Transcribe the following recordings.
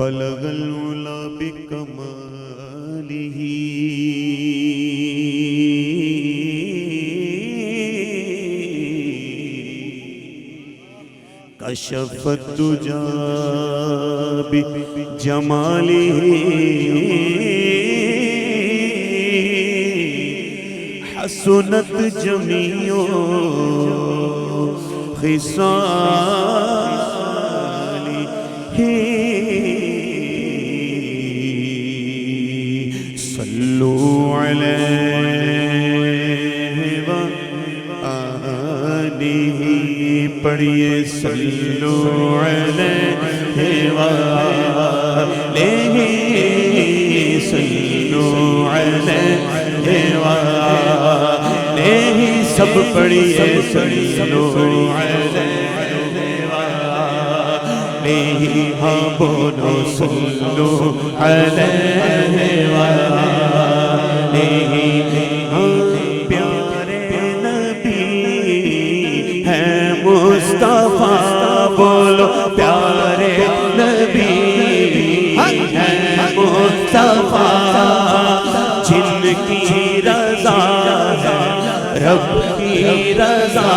بلغ العلا بکمالہ کشف الدجا بجمالہ حسنت جمیع خصالہ صلو علیہ وآلہ پڑھئے صلو علیہ وآلہ صلو علیہ وآلہ سب پڑھئے صلو علیہ وآلہ ہاں بولو صلو علیہ وآلہ ہاں پیارے نبی ہے مصطفیٰ بولو پیارے نبی ہے مصطفیٰ جن کی رضا رب کی رضا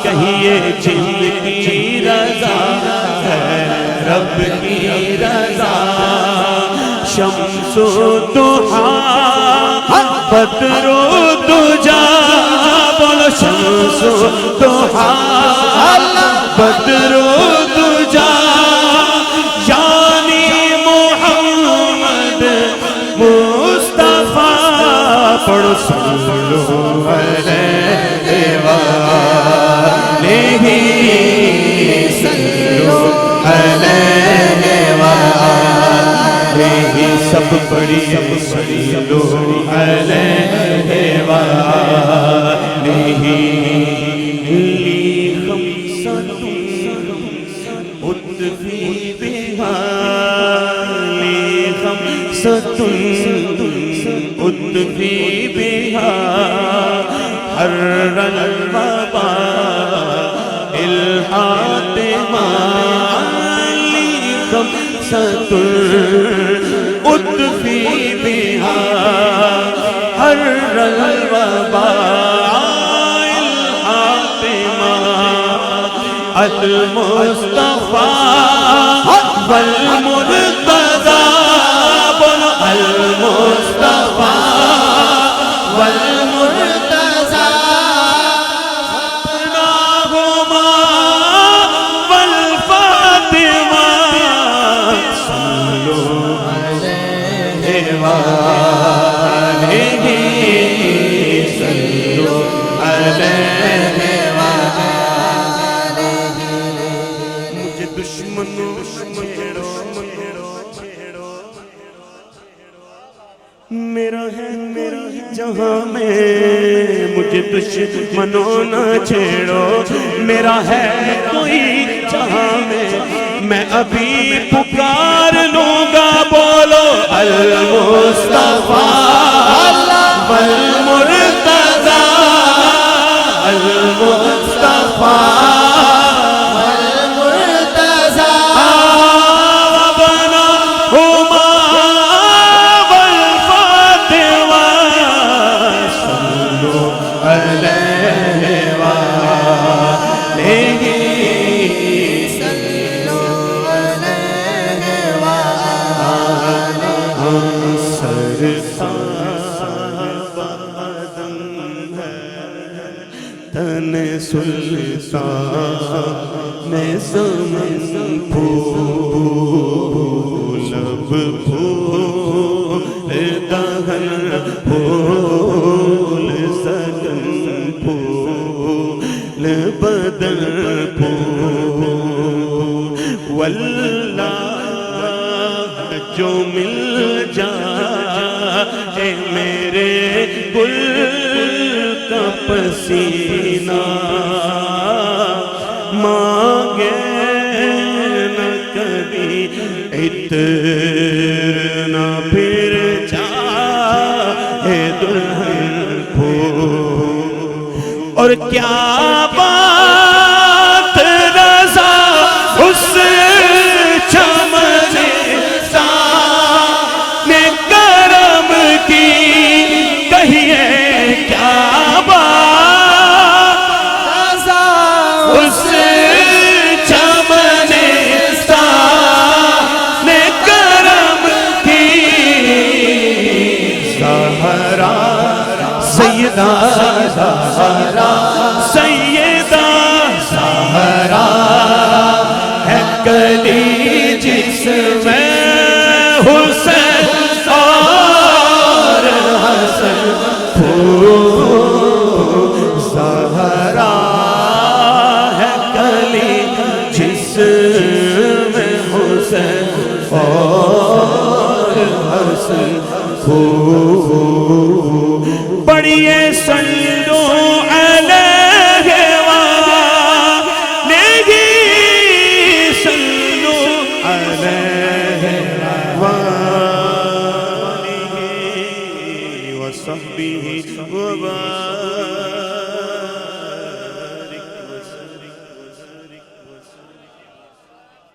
کہیے جن کی رضا ہے رب کی رضا شمس و ضحیٰ بدر و دجا بولو شمس و ضحیٰ بدر و دجا یعنی محمد مصطفیٰ پڑھو صلو علیہ وآلہ صلو علیہ وآلہ سب پڑھئے صلو علیہ وآلہ لی خمسۃ اطفی بہا لی خمسۃ اطفی بہا حر الوباء الحاتمہ لی خمسۃ اطفی بہا حر الوباء الحاتمہ المصطفیٰ والمرتضیٰ بولو المصطفیٰ والمرتضیٰ ابناہما والفاطمہ صلو علیہ وآلہ صلو علیہ وآلہ مجھے دشمنوں میرا ہے جہاں میں مجھے دشمنوں نہ چھیڑو میرا ہے کوئی جہاں میں ابھی پکار لوں گا بولو المصطفیٰ والمرتضیٰ المصطفیٰ تن سلطان میں زمن پھول لب پھول دہن پھول سگن پھول بدن پھول واللہ جو مل جائے میرے گل کا پسینہ مانگے نہ کبھی عطر نہ پھر چاہے دلہن پھول اور کیا بات رضا اس چمن سیدہ زہرا سیدہ زہرا ہے کلی جس میں حسین اور حسن زہرا ہے کلی جس میں حسین اور حسن پڑھیے صلو علیہ وآلہ صلو علیہ وآلہ وصحبہ وبارک